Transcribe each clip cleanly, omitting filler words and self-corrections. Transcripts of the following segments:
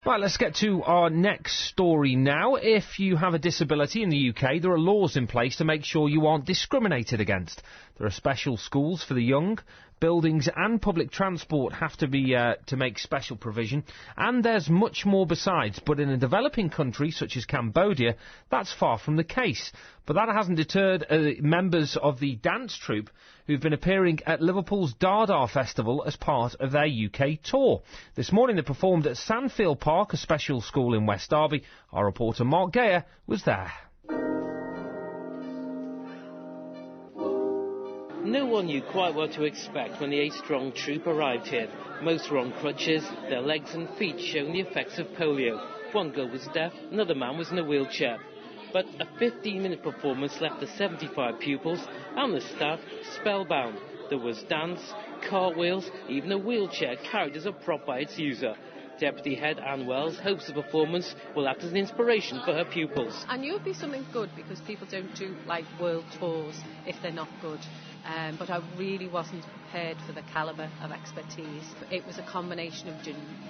Right, let's get to our next story now. If you have a disability in the UK, there are laws in place to make sure you aren't discriminated against. There are special schools for the young. Buildings and public transport have to be to make special provision, and there's much more besides. But in a developing country such as Cambodia, that's far from the case. But that hasn't deterred members of the dance troupe who've been appearing at Liverpool's Dada Festival as part of their UK tour. This morning they performed at Sandfield Park, a special school in West Derby. Our reporter Mark Geyer was there. No one knew quite what to expect when the 8-strong troupe arrived here. Most were on crutches, their legs and feet showing the effects of polio. One girl was deaf, another man was in a wheelchair. But a 15-minute performance left the 75 pupils and the staff spellbound. There was dance, cartwheels, even a wheelchair carried as a prop by its user. Deputy Head Anne Wells hopes the performance will act as an inspiration for her pupils. I knew it would be something good because people don't do world tours if they're not good. But I really wasn't prepared for the calibre of expertise. It was a combination of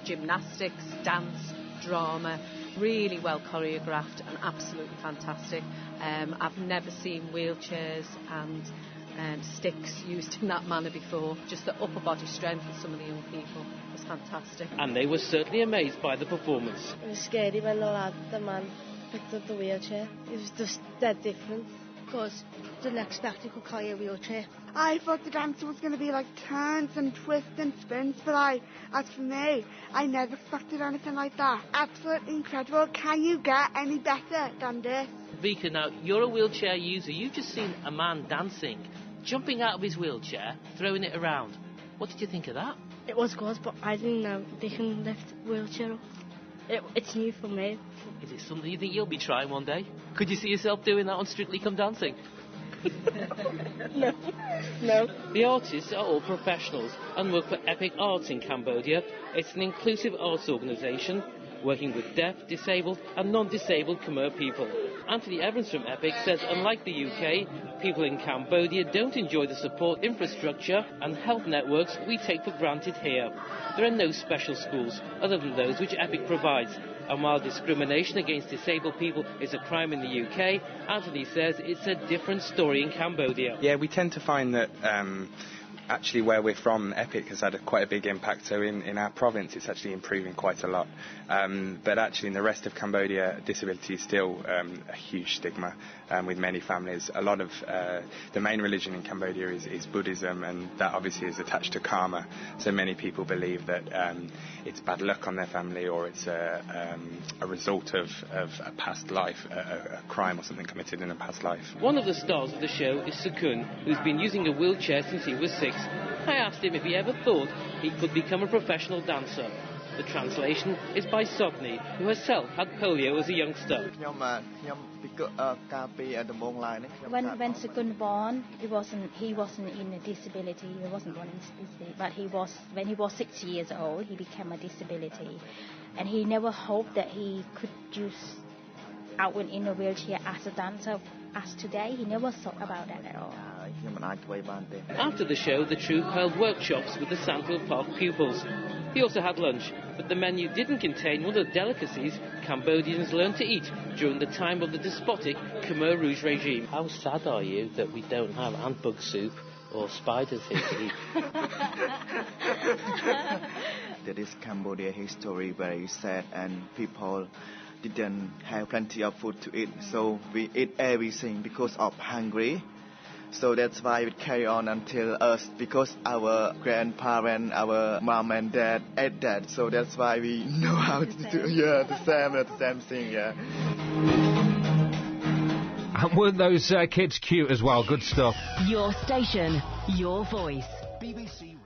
gymnastics, dance, drama, really well choreographed and absolutely fantastic. I've never seen wheelchairs and sticks used in that manner before. Just the upper body strength of some of the young people was fantastic. And they were certainly amazed by the performance. It was scary when the man picked up the wheelchair. It was just dead different. Because didn't expect he could carry a wheelchair. I thought the dancer was going to be turns and twists and spins, but as for me, I never expected anything like that. Absolutely incredible. Can you get any better than this? Vika, now, you're a wheelchair user. You've just seen a man dancing, jumping out of his wheelchair, throwing it around. What did you think of that? It was good, but I didn't know they can lift wheelchair up. It's new for me. Is it something you think you'll be trying one day? Could you see yourself doing that on Strictly Come Dancing? No. The artists are all professionals and work for Epic Arts in Cambodia. It's an inclusive arts organisation working with deaf, disabled and non-disabled Khmer people. Anthony Evans from Epic says unlike the UK, people in Cambodia don't enjoy the support infrastructure and health networks we take for granted here. There are no special schools other than those which Epic provides. And while discrimination against disabled people is a crime in the UK, Anthony says it's a different story in Cambodia. Yeah, we tend to find that actually where we're from, Epic has had quite a big impact. So in our province, it's actually improving quite a lot. But actually in the rest of Cambodia, disability is still a huge stigma with many families. A lot of the main religion in Cambodia is Buddhism, and that obviously is attached to karma. So many people believe that it's bad luck on their family, or it's a result of a past life, a crime or something committed in a past life. One of the stars of the show is Sukun, who's been using a wheelchair since he was 6. I asked him if he ever thought he could become a professional dancer. The translation is by Sotni, who herself had polio as a youngster. When Sukun born, he wasn't in a disability. He wasn't born in disability, but when he was 6 years old, he became a disability, and he never hoped that he could use out in a wheelchair as a dancer. As today, he never thought about that at all. After the show, the troupe held workshops with the Sandfield Park pupils. He also had lunch, but the menu didn't contain one of the delicacies Cambodians learned to eat during the time of the despotic Khmer Rouge regime. How sad are you that we don't have ant bug soup or spiders here to eat? That is Cambodia history, very sad, and people didn't have plenty of food to eat, so we eat everything because of hungry. So that's why we carry on until us, because our grandparents, our mom and dad ate that. So that's why we know how to do the same thing. And weren't those kids cute as well? Good stuff. Your station, your voice. BBC.